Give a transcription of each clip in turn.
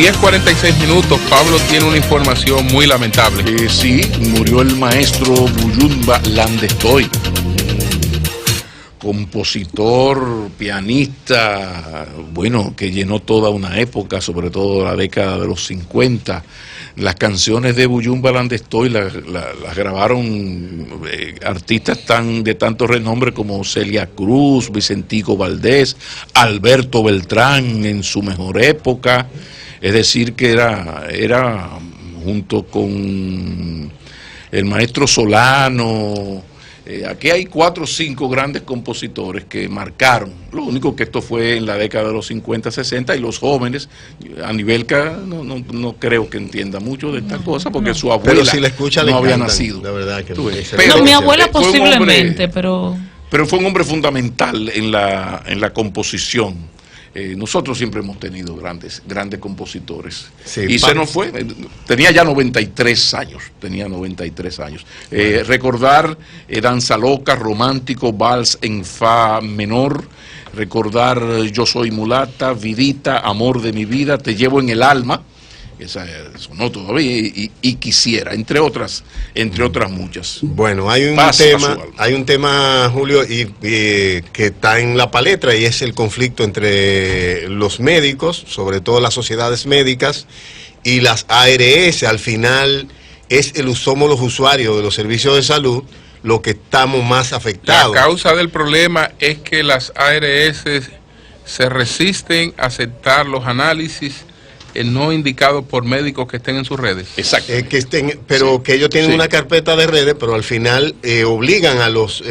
10:46. Pablo tiene una información muy lamentable. Sí, murió el maestro Buyumba Landestoy, compositor, pianista, bueno, que llenó toda una época, sobre todo la década de los 50. Las canciones de Buyumba Landestoy las grabaron artistas de tanto renombre como Celia Cruz, Vicentico Valdés, Alberto Beltrán en su mejor época. Es decir, que era junto con el maestro Solano. Aquí hay 4 o 5 grandes compositores que marcaron. Lo único que esto fue en la década de los 50, 60, y los jóvenes, Anibelca no creo que entienda mucho de esta cosa, porque su abuela si la escucha, no había nacido. La verdad que pero mi abuela posiblemente, pero fue un hombre fundamental en la composición. Nosotros siempre hemos tenido grandes compositores. Sí, y se nos fue, tenía ya 93 años. Recordar Danza Loca, Romántico, Vals en Fa menor, recordar Yo Soy Mulata, Vidita, Amor de mi vida, Te llevo en el alma, esa sonó todavía, y Quisiera, entre otras muchas. Bueno, hay un tema, Julio, que está en la palestra, y es el conflicto entre los médicos, sobre todo las sociedades médicas, y las ARS. Al final somos los usuarios de los servicios de salud los que estamos más afectados. La causa del problema es que las ARS se resisten a aceptar los análisis no indicado por médicos que estén en sus redes. Exacto. Que ellos tienen una carpeta de redes, pero al final obligan a los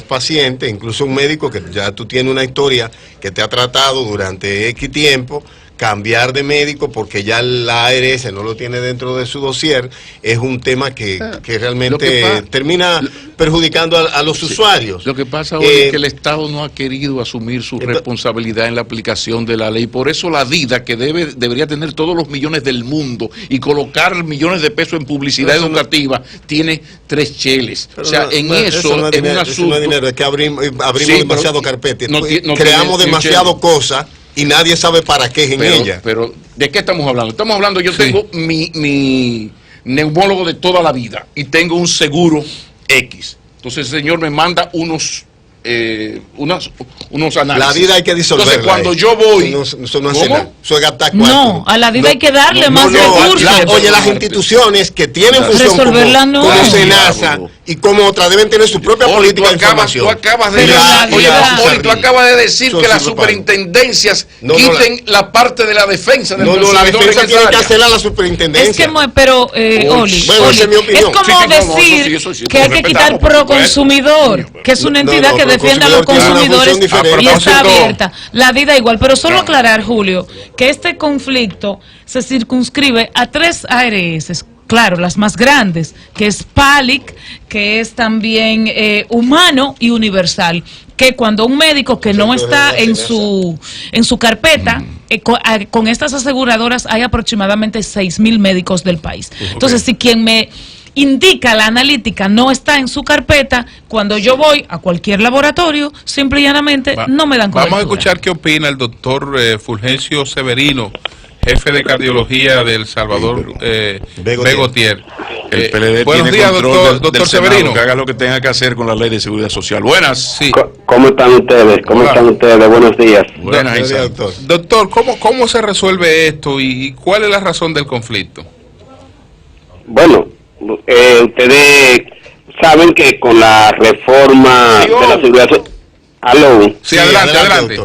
pacientes, incluso un médico que ya tú tienes una historia que te ha tratado durante X tiempo, cambiar de médico porque ya la ARS no lo tiene dentro de su dossier. Es un tema que realmente termina perjudicando a los usuarios. Lo que pasa hoy es que el Estado no ha querido asumir su responsabilidad en la aplicación de la ley. Por eso la DIDA, que debería tener todos los millones del mundo y colocar millones de pesos en publicidad educativa, tiene 3 cheles. O sea, es un asunto. Es que abrimos demasiado carpeta. Creamos demasiado cosas y nadie sabe para qué es en ella. Pero, ¿de qué estamos hablando? Estamos hablando, yo tengo mi neumólogo de toda la vida y tengo un seguro X. Entonces el señor me manda unos análisis. La vida hay que disolverla. Entonces cuando yo voy... Eso no hace nada. Eso es gastar cuarto. No, a la vida hay que darle más recursos. Oye, las instituciones que tienen función como SENASA y como otras deben tener su propia política de información. Tú acabas de decir que las superintendencias quiten la parte de la defensa del consumidor. La defensa tiene que hacerla la superintendencia. Es que, pero, Oli, esa es mi opinión. Es como decir que hay que quitar Proconsumidor, que es una entidad que defiende a los consumidores y está abierta. La vida igual, pero solo aclarar, Julio, que este conflicto se circunscribe a 3 ARS. Claro, las más grandes, que es PALIC, que es también Humano y Universal, que cuando un médico que no está en su carpeta, con estas aseguradoras hay aproximadamente 6.000 médicos del país. Entonces, si quien me indica la analítica no está en su carpeta, cuando yo voy a cualquier laboratorio, simple y llanamente no me dan cobertura. Vamos a escuchar qué opina el doctor Fulgencio Severino, jefe de cardiología de El Salvador, Begotier. El PLD buenos tiene días, control doctor Senado, Severino. que haga lo que tenga que hacer con la ley de seguridad social. Buenas. Sí. ¿Cómo están ustedes? Buenos días. Buenas, doctor. Doctor, ¿cómo se resuelve esto y cuál es la razón del conflicto? Bueno, ustedes saben que con la reforma de la seguridad social... ¿Aló? Sí, adelante.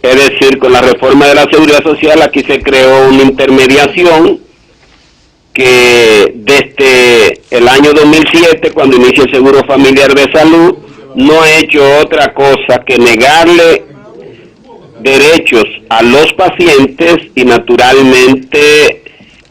Es decir, con la reforma de la seguridad social aquí se creó una intermediación que desde el año 2007, cuando inició el Seguro Familiar de Salud, no ha hecho otra cosa que negarle derechos a los pacientes y naturalmente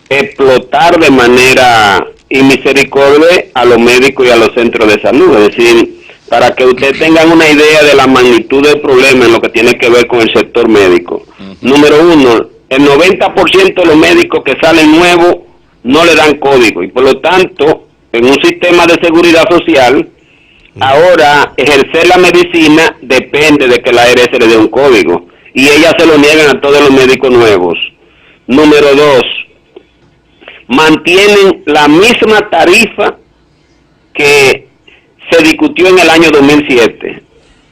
explotar de manera inmisericordia a los médicos y a los centros de salud. Es decir, para que ustedes tengan una idea de la magnitud del problema en lo que tiene que ver con el sector médico. Número 1, el 90% de los médicos que salen nuevos no le dan código y por lo tanto, en un sistema de seguridad social, ahora ejercer la medicina depende de que la ARS le dé un código y ellas se lo niegan a todos los médicos nuevos. Número 2, mantienen la misma tarifa que se discutió en el año 2007.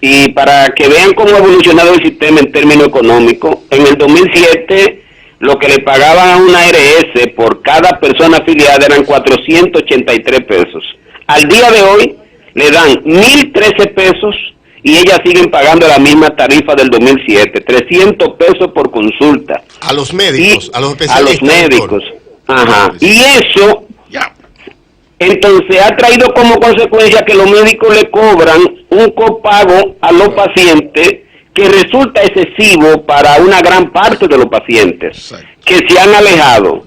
Y para que vean cómo ha evolucionado el sistema en términos económicos, en el 2007 lo que le pagaban a una ARS por cada persona afiliada eran 483 pesos. Al día de hoy le dan 1,013 pesos y ellas siguen pagando la misma tarifa del 2007, 300 pesos por consulta. A los médicos, a los especialistas. A los médicos. Ajá. Y eso, entonces, ha traído como consecuencia que los médicos le cobran un copago a los pacientes que resulta excesivo para una gran parte de los pacientes que se han alejado.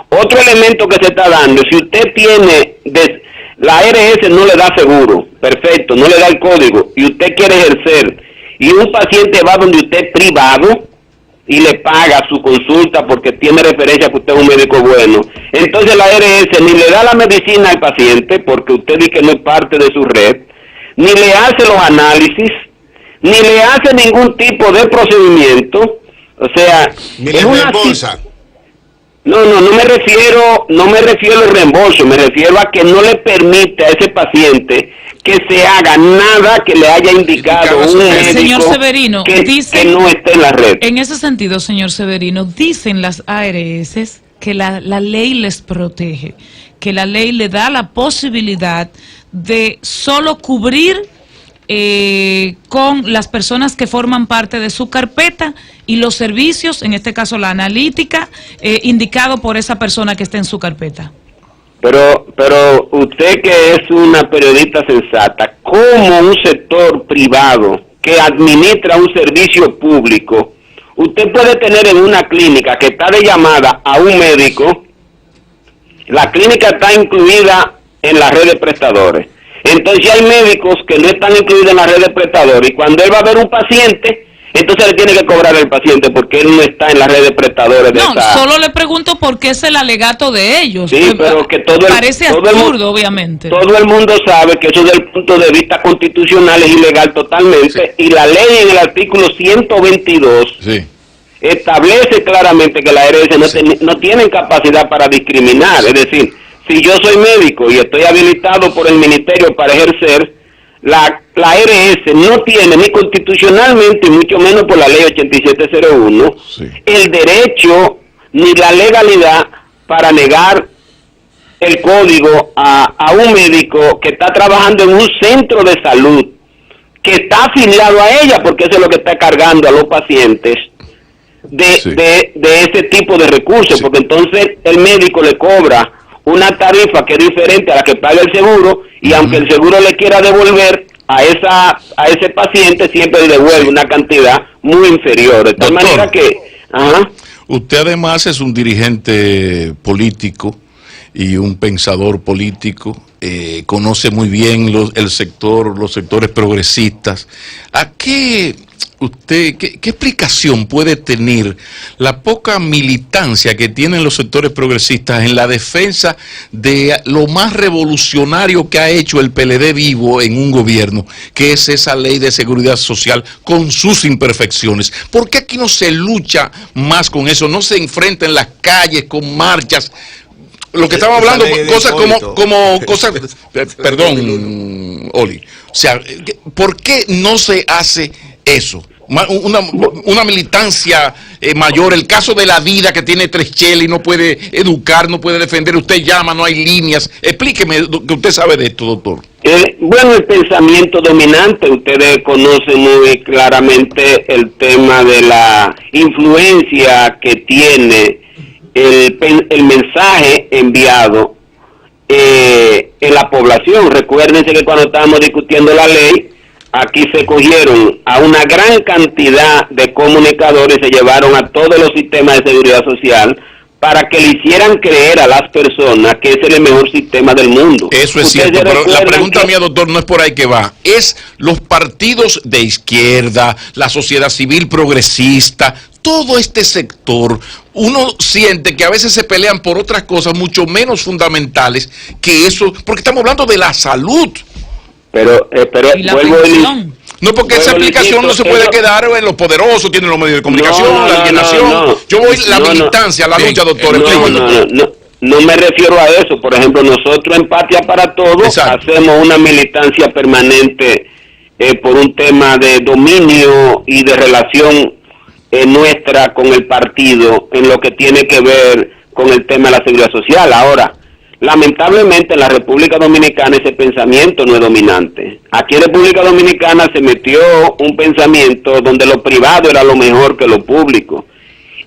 Otro elemento que se está dando, si usted tiene, la ARS no le da seguro, perfecto, no le da el código, y usted quiere ejercer, y un paciente va donde usted es privado, y le paga su consulta porque tiene referencia que usted es un médico bueno, entonces la ARS ni le da la medicina al paciente, porque usted dice que no es parte de su red, ni le hace los análisis, ni le hace ningún tipo de procedimiento, o sea, ni le reembolsa. No me refiero al reembolso, me refiero a que no le permite a ese paciente que se haga nada que le haya indicado un médico, señor Severino, que no esté en la red. En ese sentido, señor Severino, dicen las ARS que la ley les protege, que la ley le da la posibilidad de solo cubrir con las personas que forman parte de su carpeta y los servicios, en este caso la analítica, indicado por esa persona que está en su carpeta. Pero usted, que es una periodista sensata, ¿cómo un sector privado que administra un servicio público, usted puede tener en una clínica que está de llamada a un médico, la clínica está incluida en la red de prestadores? Entonces hay médicos que no están incluidos en la red de prestadores, y cuando él va a ver un paciente, entonces le tiene que cobrar al paciente porque él no está en la red de prestadores. Solo le pregunto por qué es el alegato de ellos. Sí, pero que parece absurdo, obviamente. Todo el mundo sabe que eso, desde el punto de vista constitucional, es ilegal totalmente, y la ley en el artículo 122 establece claramente que la ARS no tienen capacidad para discriminar. Es decir, si yo soy médico y estoy habilitado por el ministerio para ejercer, la ARS no tiene ni constitucionalmente, y mucho menos por la ley 8701, el derecho ni la legalidad para negar el código a un médico que está trabajando en un centro de salud, que está afiliado a ella, porque eso es lo que está cargando a los pacientes de ese tipo de recursos, porque entonces el médico le cobra una tarifa que es diferente a la que paga el seguro, y aunque el seguro le quiera devolver a ese paciente, siempre le devuelve una cantidad muy inferior. De tal manera que... Usted además es un dirigente político y un pensador político, conoce muy bien los sectores progresistas. ¿A qué usted, qué explicación puede tener la poca militancia que tienen los sectores progresistas en la defensa de lo más revolucionario que ha hecho el PLD vivo en un gobierno, que es esa ley de seguridad social con sus imperfecciones? ¿Por qué aquí no se lucha más con eso? No se enfrenta en las calles con marchas. Lo que estamos hablando, cosas perdón, Oli, o sea, ¿por qué no se hace eso? Una militancia mayor. El caso de la vida, que tiene 3 cheles y no puede educar, no puede defender, usted llama, no hay líneas. Explíqueme, que usted sabe de esto, doctor. Bueno, el pensamiento dominante, ustedes conocen muy claramente el tema de la influencia que tiene el mensaje enviado en la población. Recuérdense que cuando estábamos discutiendo la ley, aquí se cogieron a una gran cantidad de comunicadores, se llevaron a todos los sistemas de seguridad social para que le hicieran creer a las personas que ese es el mejor sistema del mundo. Eso es cierto, pero la pregunta mía, doctor, no es por ahí que va. Es los partidos de izquierda, la sociedad civil progresista, todo este sector, uno siente que a veces se pelean por otras cosas mucho menos fundamentales que eso, porque estamos hablando de la salud. Pero vuelvo No, porque esa explicación no se puede quedar en los poderosos, tienen los medios de comunicación, la alienación. Yo voy la militancia, la lucha, doctor. No me refiero a eso. Por ejemplo, nosotros en Patria para Todos hacemos una militancia permanente por un tema de dominio y de relación nuestra con el partido en lo que tiene que ver con el tema de la seguridad social. Ahora, lamentablemente en la República Dominicana ese pensamiento no es dominante. Aquí en República Dominicana se metió un pensamiento donde lo privado era lo mejor que lo público.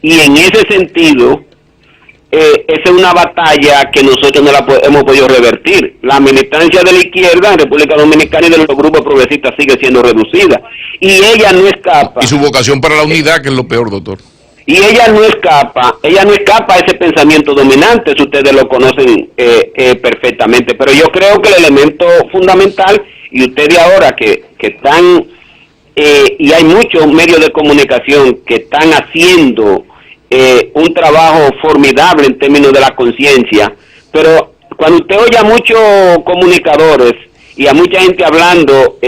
Y en ese sentido, esa es una batalla que nosotros no la hemos podido revertir. La militancia de la izquierda en República Dominicana y de los grupos progresistas sigue siendo reducida. Y ella no escapa. Y su vocación para la unidad, que es lo peor, doctor. Y ella no escapa a ese pensamiento dominante, si ustedes lo conocen perfectamente. Pero yo creo que el elemento fundamental, y ustedes ahora que están, y hay muchos medios de comunicación que están haciendo un trabajo formidable en términos de la conciencia, pero cuando usted oye a muchos comunicadores y a mucha gente hablando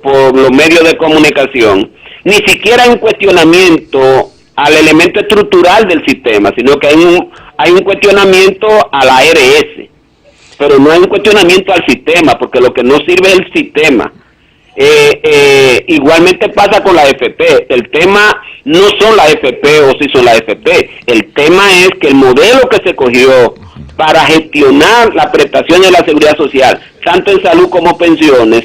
por los medios de comunicación, ni siquiera hay un cuestionamiento al elemento estructural del sistema, sino que hay un cuestionamiento a la ARS, pero no hay un cuestionamiento al sistema, porque lo que no sirve es el sistema. Igualmente pasa con la AFP. El tema no son la AFP o si son la AFP, el tema es que el modelo que se cogió para gestionar la prestación de la seguridad social, tanto en salud como pensiones,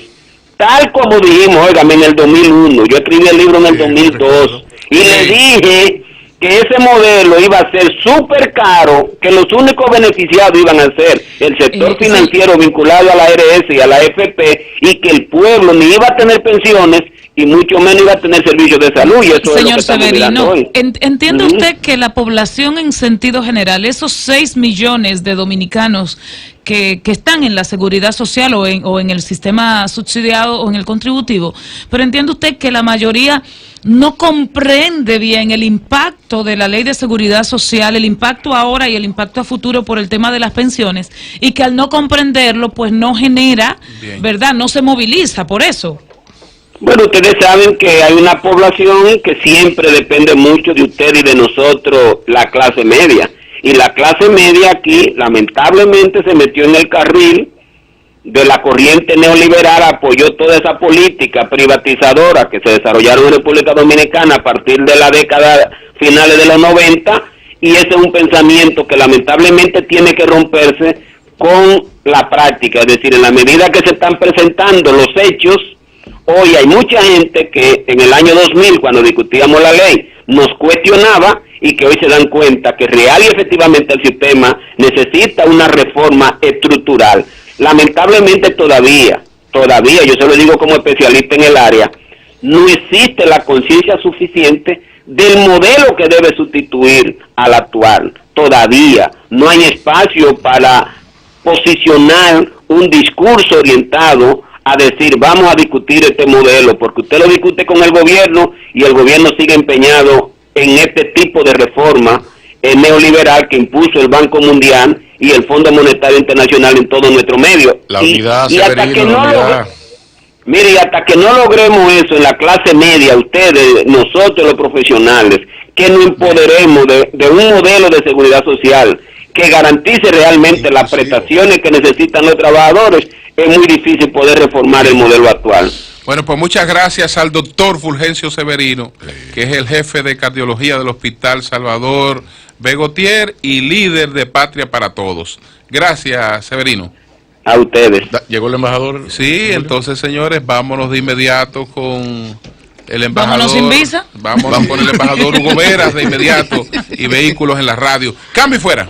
tal como dijimos, óigame, en el 2001, yo escribí el libro en el 2002, y le dije que ese modelo iba a ser súper caro, que los únicos beneficiados iban a ser el sector financiero vinculado a la ARS y a la AFP, y que el pueblo ni iba a tener pensiones y mucho menos iba a tener servicios de salud. Y eso señor es lo que Severino, ¿entiende usted que la población en sentido general, esos 6 millones de dominicanos que están en la seguridad social o en el sistema subsidiado o en el contributivo, pero entiende usted que la mayoría no comprende bien el impacto de la ley de seguridad social, el impacto ahora y el impacto a futuro por el tema de las pensiones, y que al no comprenderlo pues no genera, ¿verdad? No se moviliza por eso? Bueno, ustedes saben que hay una población que siempre depende mucho de usted y de nosotros, la clase media. Y la clase media aquí, lamentablemente, se metió en el carril de la corriente neoliberal, apoyó toda esa política privatizadora que se desarrollaron en República Dominicana a partir de la década finales de los 90, y ese es un pensamiento que lamentablemente tiene que romperse con la práctica. Es decir, en la medida que se están presentando los hechos, hoy hay mucha gente que en el año 2000, cuando discutíamos la ley, nos cuestionaba, y que hoy se dan cuenta que real y efectivamente el sistema necesita una reforma estructural. Lamentablemente todavía, yo se lo digo como especialista en el área, no existe la conciencia suficiente del modelo que debe sustituir al actual. Todavía no hay espacio para posicionar un discurso orientado a decir, vamos a discutir este modelo, porque usted lo discute con el gobierno y el gobierno sigue empeñado en este tipo de reforma neoliberal que impuso el Banco Mundial y el Fondo Monetario Internacional en todo nuestro medio. La unidad, y hasta que no logremos eso en la clase media, ustedes, nosotros los profesionales, que nos empoderemos de un modelo de seguridad social que garantice realmente las prestaciones que necesitan los trabajadores, es muy difícil poder reformar el modelo actual. Bueno, pues muchas gracias al doctor Fulgencio Severino, que es el jefe de cardiología del Hospital Salvador Begotier y líder de Patria para Todos. Gracias, Severino. A ustedes. ¿Llegó el embajador? Sí, entonces, señores, vámonos de inmediato con el embajador. ¿Vámonos sin visa? Vámonos con el embajador Hugo Veras de inmediato y Vehículos en la Radio. Cambio y fuera.